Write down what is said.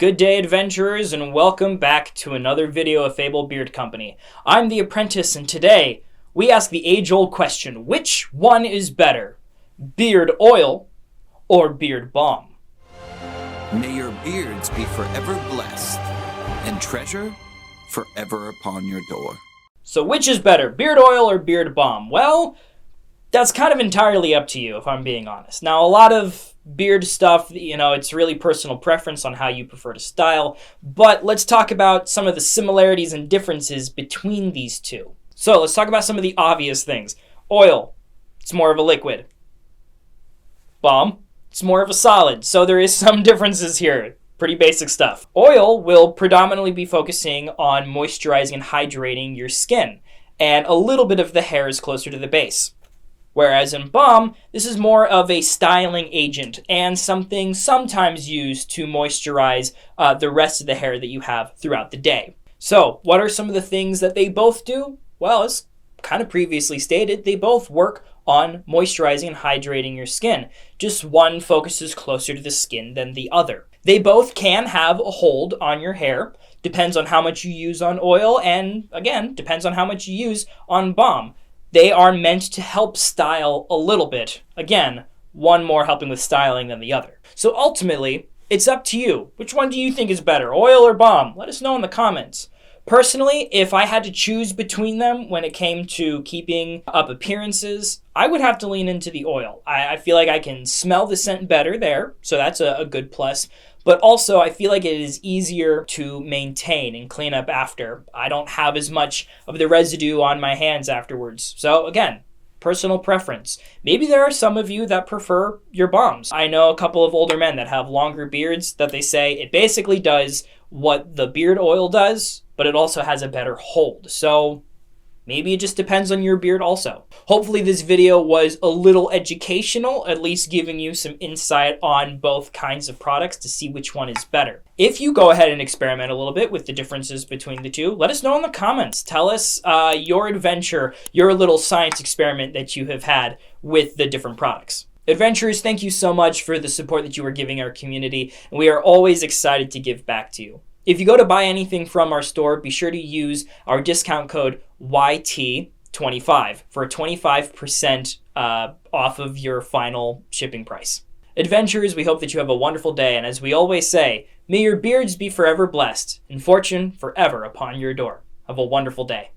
Good day, adventurers, and welcome back to another video of Fable Beard Company. I'm the apprentice, and today we ask the age-old question, which one is better, beard oil or beard balm? May your beards be forever blessed, and treasure forever upon your door. So which is better, beard oil or beard balm? Well, that's kind of entirely up to you, if I'm being honest. Now, a lot of beard stuff, it's really personal preference on how you prefer to style, but let's talk about some of the similarities and differences between these two. So let's talk about some of the obvious things. Oil, it's more of a liquid. Balm, it's more of a solid, so there is some differences here. Pretty basic stuff. Oil will predominantly be focusing on moisturizing and hydrating your skin, and a little bit of the hair is closer to the base. Whereas in balm, this is more of a styling agent and something sometimes used to moisturize the rest of the hair that you have throughout the day. So, what are some of the things that they both do? Well, as kind of previously stated, they both work on moisturizing and hydrating your skin. Just one focuses closer to the skin than the other. They both can have a hold on your hair. Depends on how much you use on oil, and again, depends on how much you use on balm. They are meant to help style a little bit. Again, one more helping with styling than the other. So ultimately, it's up to you. Which one do you think is better, oil or balm? Let us know in the comments. Personally, if I had to choose between them when it came to keeping up appearances, I would have to lean into the oil. I feel like I can smell the scent better there, so that's a good plus. But also, I feel like it is easier to maintain and clean up after. I don't have as much of the residue on my hands afterwards. So again, personal preference. Maybe there are some of you that prefer your balms. I know a couple of older men that have longer beards that they say it basically does what the beard oil does, but it also has a better hold. So maybe it just depends on your beard also. Hopefully this video was a little educational, at least giving you some insight on both kinds of products to see which one is better. If you go ahead and experiment a little bit with the differences between the two, let us know in the comments. Tell us your adventure, your little science experiment that you have had with the different products. Adventurers, thank you so much for the support that you are giving our community, and we are always excited to give back to you. If you go to buy anything from our store, be sure to use our discount code YT25 for a 25% off of your final shipping price. Adventurers, we hope that you have a wonderful day, and as we always say, may your beards be forever blessed and fortune forever upon your door. Have a wonderful day.